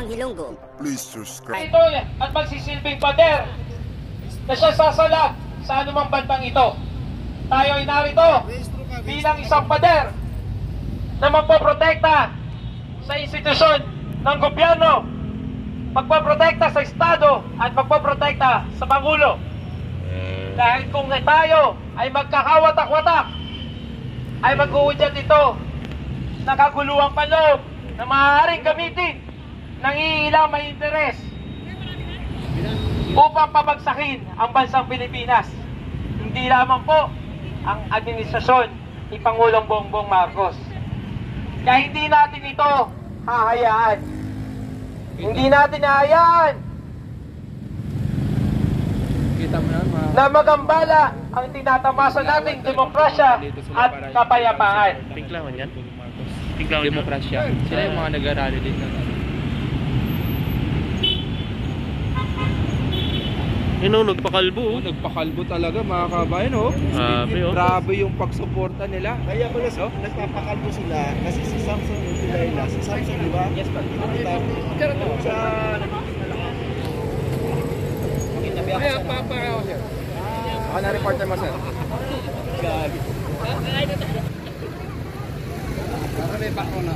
Bagyong Hilonggo. Please subscribe. Ito at magsisilbing pader na siya sasalag sa anumang bantang ito. Tayo ay narito bilang isang pader na magpoprotekta sa institusyon ng gobyerno, magpoprotekta sa Estado at magpoprotekta sa Pangulo. Dahil kung tayo ay magkakawatak-watak, ay mag-uudyat ito ng kaguluhang panloob na maaaring gamitin ng iilang may interes upang pabagsakin ang bansang Pilipinas. Hindi lamang po ang administrasyon ni Pangulong Bongbong Marcos. Kaya hindi natin ito hahayaan. Hindi natin hahayaan na magambala ang tinatamasa nating demokrasya at kapayapaan. Tinglangan yan. Demokrasya. Sila yung mga nag-arali din. Nagpakalbo. Nagpakalbo talaga mga kabayan, oh. Grabe yung pagsuporta nila. Kaya pala nagpapakalbo sila kasi si Samson yung Pilayla. Si Samson, di ba? Yes, pa. Kaya paparaw sir. Ako na reporter mo sir. Gagi. Grabe pa ko na.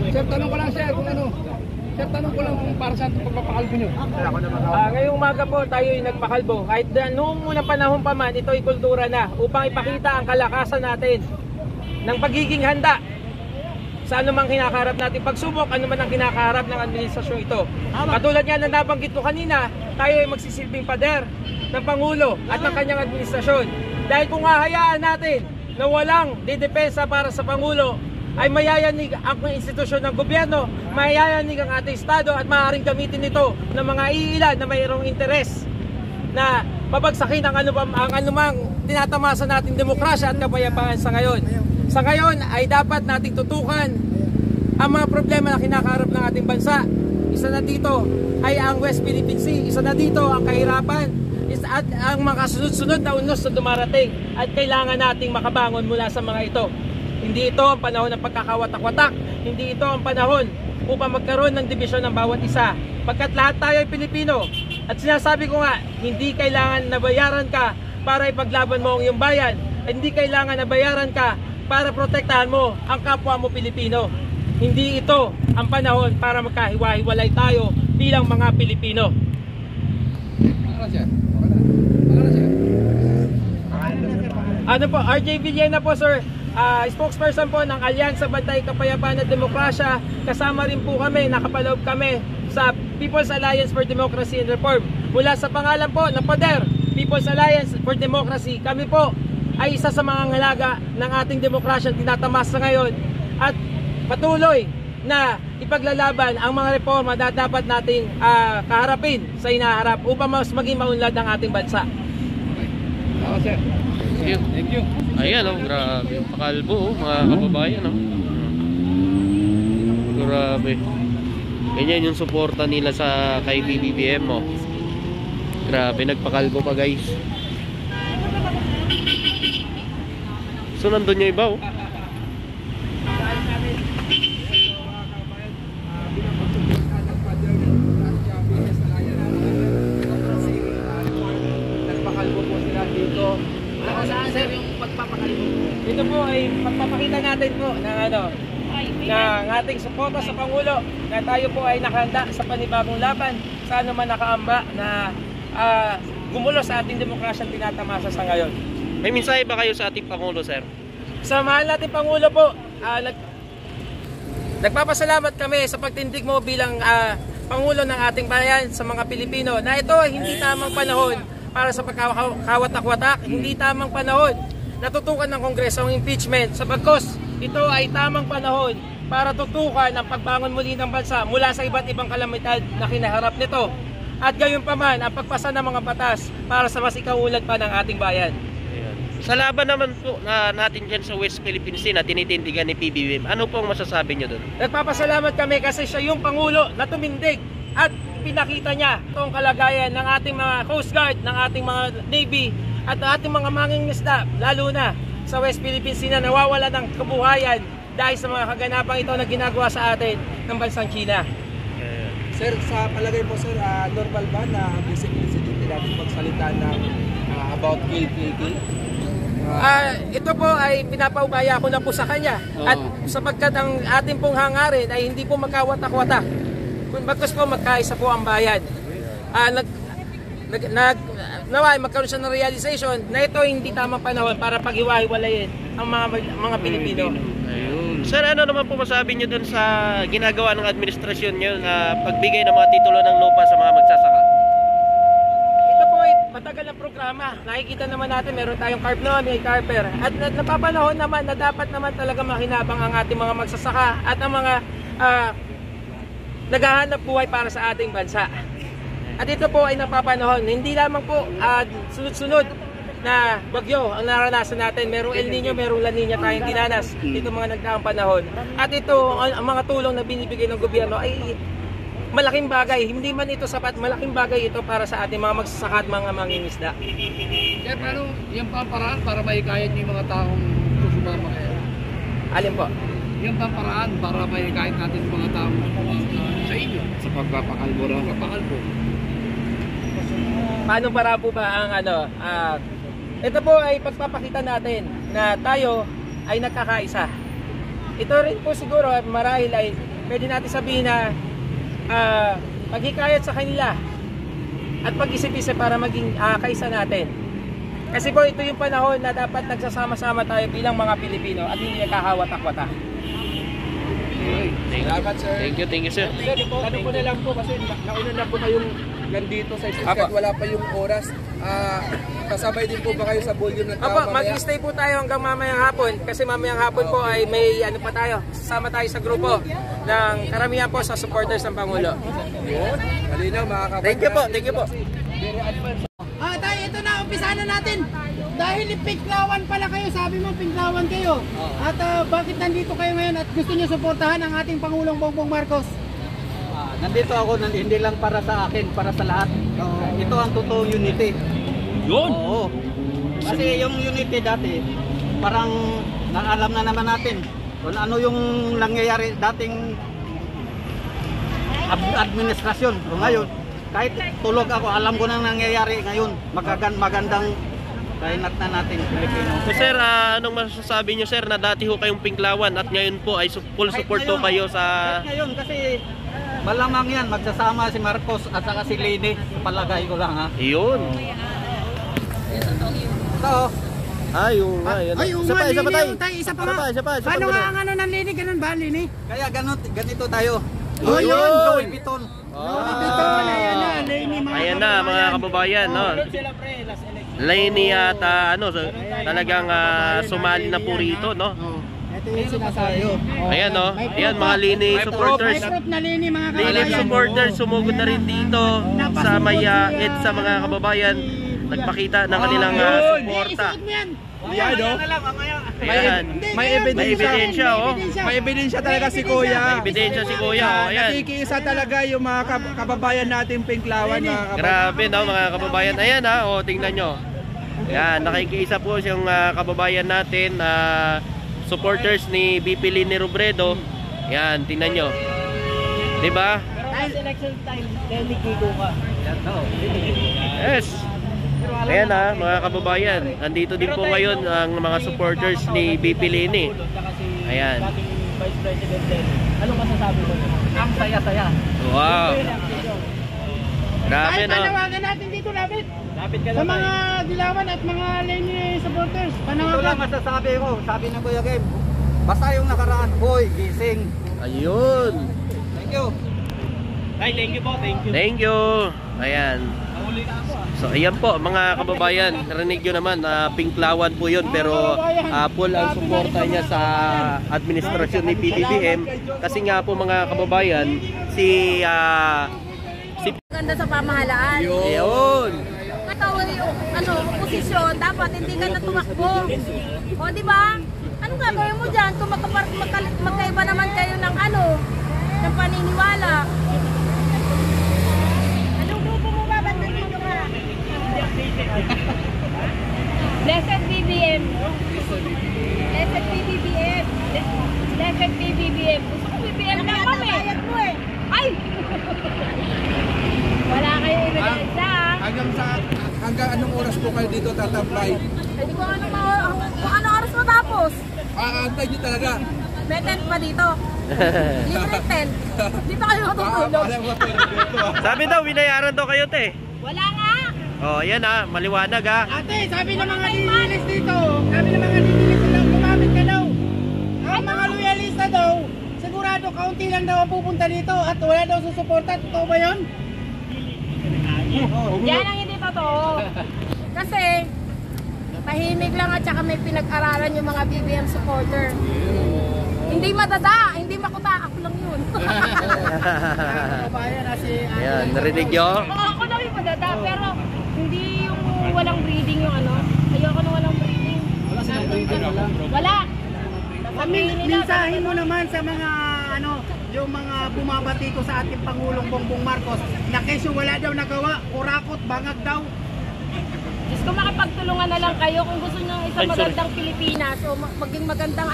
Sir, tanong ko lang sir kung ano. Sir, tanong ko lang kung para saan itong pagpapakalbo nyo. Ngayong umaga po tayo ay nagpakalbo. Kahit noong unang panahon pa man, ito ay kultura na upang ipakita ang kalakasan natin ng pagiging handa sa anumang kinakaharap natin pagsubok, anuman ang kinakaharap ng administrasyon ito. Katulad nga na nabanggit ko kanina, tayo ay magsisilbing pader ng Pangulo at ng kanyang administrasyon. Dahil kung hahayaan natin na walang didepensa para sa Pangulo, ay mayayanig ang institusyon ng gobyerno, mayayanig ang ating Estado at maaaring gamitin ito ng mga iilan na mayroong interes na pabagsakin ang anumang tinatamasa nating demokrasya at kapayapaan sa ngayon. Sa ngayon ay dapat nating tutukan ang mga problema na kinakaharap ng ating bansa. Isa na dito ay ang West Philippine Sea, isa na dito ang kahirapan, at ang mga sunod-sunod na unos na dumarating at kailangan nating makabangon mula sa mga ito. Hindi ito ang panahon ng pagkakawatak-watak, hindi ito ang panahon upang magkaroon ng dibisyon ng bawat isa. Pagkat lahat tayo ay Pilipino at sinasabi ko nga, hindi kailangan na bayaran ka para ipaglaban mo ang iyong bayan, hindi kailangan na bayaran ka para protektahan mo ang kapwa mo Pilipino. Hindi ito ang panahon para magkahiwa-hiwalay tayo bilang mga Pilipino. Ano po, RJ Villena po sir, spokesperson po ng Alyansa Bantay Kapayapaan at Demokrasya. Kasama rin po kami, nakapaloob kami sa People's Alliance for Democracy and Reform. Mula sa pangalan po ng PADER, People's Alliance for Democracy, kami po ay isa sa mga ngalaga ng ating demokrasya tinatamasa ngayon at patuloy na ipaglalaban ang mga reforma na dapat nating kaharapin sa hinaharap upang mas maging maunlad ang ating bansa. Thank you. Ayan, grabe yung pakalbo, mga kababayan. Grabe. Ganyan yung suporta nila sa kay PBBM. Grabe, nagpakalbo pa guys. So nandun yung iba Nagpakalbo po sila dito. Saan sir yung pagpapakalbo? Ito po ay pagpapakita natin po ng ating suporta sa Pangulo na tayo po ay nakahanda sa panibagong laban sa anuman nakaamba na gumulo sa ating demokrasyang tinatamasa sa ngayon. May mensahe ba kayo sa ating Pangulo, sir? Sa mahal nating Pangulo po, nagpapasalamat kami sa pagtindig mo bilang Pangulo ng ating bayan sa mga Pilipino na ito ay hindi tamang panahon para sa pagkawatak-watak, hindi tamang panahon na tutukan ng Kongreso ang impeachment sapagkat ito ay tamang panahon para tutukan ang pagbangon muli ng bansa mula sa iba't ibang kalamidad na kinaharap nito at gayon pa man ang pagpasa ng mga batas para sa mas ikaulad pa ng ating bayan. Sa laban naman po natin dyan sa West Philippine Sea na tinitindigan ni PBBM, ano po ang masasabi nyo doon? Nagpapasalamat kami kasi siya yung Pangulo na tumindig at pinakita niya itong kalagayan ng ating mga Coast Guard, ng ating mga Navy at ating mga mangingisda, lalo na sa West Philippines Sea na nawawala ng kabuhayan dahil sa mga kaganapang ito na ginagawa sa atin ng bansang China. Sir, sa palagay mo sir, normal ba na basic president natin magsalita ng about kill? Ito po ay pinapaubaya ko na po sa kanya. At sapagkat ang ating pong hangarin ay hindi po magkawatak-watak. Bagkus po magkaisa po ang bayan. Naway magkaroon siya ng realization na ito hindi tamang panahon para paghiwa-hiwalayin ang mga Pilipino. Ayun. Sir, ano naman po masabi nyo dun sa ginagawa ng administrasyon nyo na pagbigay ng mga titulo ng lupa sa mga magsasaka? Ito po ay matagal na programa. Nakikita naman natin meron tayong carp noon, may carper. At napapanahon naman na dapat naman talaga makinabang ang ating mga magsasaka at ang mga naghahanap buhay para sa ating bansa. At ito po ay napapanahon, hindi lamang po sunod-sunod na bagyo ang naranasan natin. Merong El Nino, merong La Nina tayong dinanas dito mga nagdaang panahon. At ito, ang mga tulong na binibigay ng gobyerno ay malaking bagay. Hindi man ito sapat, malaking bagay ito para sa ating mga magsasaka at mga mangingisda. Kaya paano yung paraan para maikayat yung mga taong susumama kayo? Alin po? Yung paraan para maikayat natin yung mga taong sa inyo? Sa pagpapakalbo raw. Pagpapakalbo. Paano para po ba ang ito po ay pagpapakita natin na tayo ay nagkakaisa. Ito rin po siguro marahil ay pwede natin sabihin na paghikayat sa kanila at pag-isip-isip para maging kaisa natin. Kasi po ito yung panahon na dapat nagsasama-sama tayo bilang mga Pilipino at hindi nagkakawatak-watak. Salamat sir. Thank you sir. Sir, tanong ko na lang po kasi nauna na po kayong nandito sa street kahit wala pa yung oras. Kasabay din po ba kayo sa volume ng tao Opo, mamaya? mag-stay po tayo hanggang mamayang hapon kasi mamayang hapon po ay may ano pa tayo, sasama tayo sa grupo ng karamihan po sa supporters ng Pangulo. Yun, malinaw mga kapatid. Thank you po. Tayo, ito na, umpisa na natin. Dahil Pinklawan pala kayo, sabi mo Pinklawan kayo. At bakit nandito kayo ngayon at gusto niyo suportahan ang ating Pangulong Bongbong Marcos? Nandito ako, hindi lang para sa akin, para sa lahat. Ito ang totoong unity. Yun! Oo. Kasi yung unity dati, parang naalam na naman natin kung ano yung nangyayari dating administrasyon. O ngayon, kahit tulog ako, alam ko na nangyayari ngayon. Magandang kainat na natin Pilipino. So sir, anong masasabi nyo sir na dati ho kayong Pinklawan at ngayon po ay full support ho kayo sa... Kahit ngayon kasi malamang yan, magsasama si Marcos at saka si Leni. Palagay ko lang ha. Yun. Ito, Ayun nga, yan. Ay, Isa pa, isa pa tayo. Isa pa Isa nga. pa, isa pa. Paano nga ang ano ng Lini? Ganun ba, Lini? kaya ganito tayo. Oh, yun. Louis Vuitton. Ito, ayan na, Lini, mga Ayan na mga kababayan, no. Laini at talagang sumali na po rito, no. Ito yung sinasabi. Ayan, no. Ayan mga Lini supporters. May proof na Lini, mga Lini kababayan. supporters sumugod na rin dito sa Maya EDSA mga kababayan. Nagpakita ng kanilang suporta. Isuot mo yan. Ayan. May ebidensya, oh. May ebidensya talaga si Kuya. May ebidensya si Kuya, oh. Ayan. Nakikiisa talaga yung mga kababayan nating Pinklawan, mga kababayan. Grabe, no, mga kababayan. Ayan, ha. O, tingnan nyo. Ayan, nakikiisa po siyang kababayan natin, supporters ni BP Lini Robredo. Ayan, tingnan nyo. Diba? Election time, Lenny Kiko ka. Yes. Ayan ha, mga kababayan. Nandito din po ngayon ang mga supporters ni BP Lini. Ayan. Vice President Lenny. Anong masasabi mo? Ang saya-saya. Wow. Grabe, Kahit no? panawagan natin dito, Lapit. Sa mga Dilawan at mga Lenny supporters. Ito Panawagan. lang masasabi ko, sabi ng Kuya Game. Basta yung nakaraan, hoy, gising. Ayun. Thank you. Thank you. Ayan. So ayan po mga kababayan, narinig nyo naman, Pinklawan po yun, pero full ang suporta niya sa administrasyon ni PBBM. Kasi nga po mga kababayan, si Ganda sa pamahalaan. Yun. Ikaw yung posisyon, dapat hindi ka na tumakbo. O di ba? Anong gagawin mo diyan kung magkaiba naman kayo ng ng paniniwala? Anong grupo mo ba? Ba't nandito ka? Blessed BBM. hanggang anong oras po kayo dito tatambay? Hindi ko kung ano oras matapos. Aantay nyo talaga. May tent pa dito. Libre tent. Dito kayo matutulog. Sabi daw, binayaran daw kayo, te. Wala nga. Oh, yan maliwanag Ate, sabi ng mga nililis dito, sabi ng mga nililis daw, gumamit ka daw. Ang mga loyalista daw, sigurado kaunti lang daw ang pupunta dito at wala daw susuporta. Totoo ba yun? Yan ang hindi totoo. Kasi, tahimik lang at saka may pinag-aralan yung mga BBM supporter. Hindi madada, hindi makuta. Ako lang yun. Ayan, narinig nyo? Ako lang yung madada, pero hindi yung walang breeding yung ano. Ayoko na walang breeding. Wala. Minsahin mo naman sa mga yung mga bumabati ko sa ating Pangulong Bongbong Marcos na kesyo wala daw nagawa, kurakot, bangag daw. Diyos ko, makapagtulungan na lang kayo kung gusto nyo isang magandang Pilipinas o maging magandang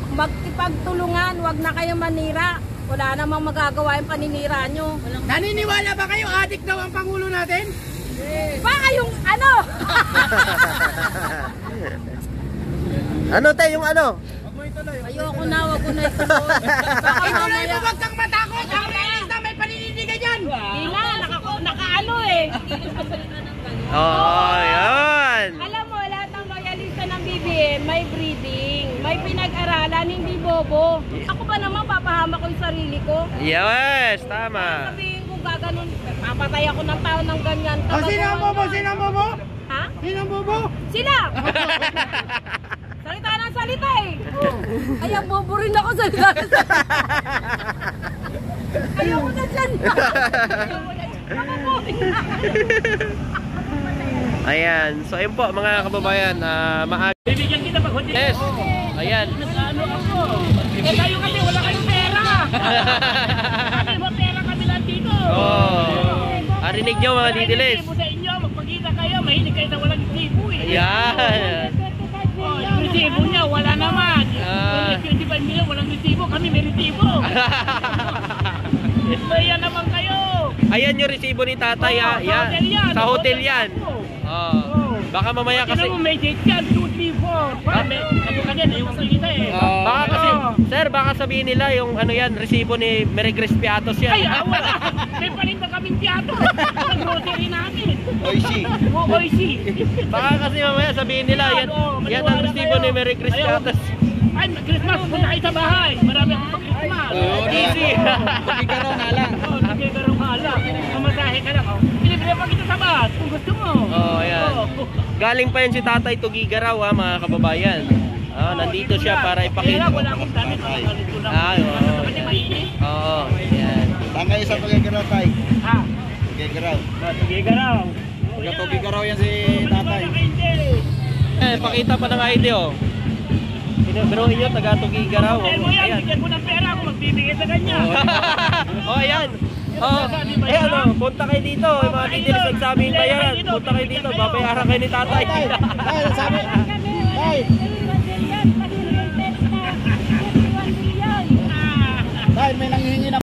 magkipagtulungan, wag na kayo manira. Wala namang magagawa yung paninira nyo. Naniniwala ba kayo adik daw ang Pangulo natin? Baka yung ano? Ano, te, yung ano? Ayoko na, wag ko na ituloy. Baka Ituloy mo, mamaya. wag kang matakot. Ang realista may panindigan dyan. Di na, nakaano eh. Oh, yan. Alam mo, lahat ng loyalista ng BBM may breeding, may pinag-aralan, hindi bobo. Ako ba naman papahama ko yung sarili ko? Yes, tama. Sabihin ko gaganon, papatay ako ng tao ng ganyan. O, sino ang bobo? Sino ang bobo? Ha? Sino ang bobo? Sila! Salita ng salita eh. Ay, ang bobo rin ako salita ng salita. Ayoko na dyan. Ayoko na dyan. Makaboring na. Ayan, so ayun po mga kababayan, maaga. Bibigyan kita pag hotel. Yes, ayan. Ano ako? Eh kayo kasi wala kayong pera. Kami ba pera kami lang dito? Oh, arinig nyo mga didilis. Sa inyo, magpakita kayo, mahilig kayo na walang resibo eh. Ayan. Oh, yung resibo niya, wala naman. Yung 25 million, walang resibo, kami may resibo. Yan naman kayo. Ayan yung resibo ni tatay, yan. Sa hotel yan. Oh. Baka mamaya kasi... Kasi mo may date yan, 2, 3, 4. Ano ka din, ayaw ko kita eh. Baka kasi, sir, baka sabihin nila yung ano yan, resibo ni Mary Grace Piatos yan. Ay, wala. May palinda kaming piyato. Sa grocery namin. Oishi. Oishi. Baka kasi mamaya sabihin nila, yan ang resibo ni Mary Grace Piatos. Ay, Christmas, punta kayo sa bahay. Marami akong pag-Christmas. Easy. Nagigaraw na lang. Oo, nagigaraw na lang. Mamasahe ka lang. Pilibre pa kita sa bus kung gusto mo. Oh, ayan. Galing pa yan si Tatay Tugigaraw, mga kababayan. Nandito siya para ipakita. Wala akong damit. Makakalito lang. Oo. Kasi mainit. Oo, ayan. Tanga isa Tugigaraw tay. Ha? Tugigaraw. Nagigaraw. Tugigaraw yan si tatay. Pakita pa ng ID, oh. Binuhin nyo, taga Tugigaraw. Hotel mo yan, bigyan mo ng pera kung magbibigay sa kanya. Oh, ayan. Oh, ayan, punta kayo dito. Yung mga details examine pa yan. Punta kayo dito, babayaran kayo ni tatay. Sabi, tay, tay, may nanghihingi na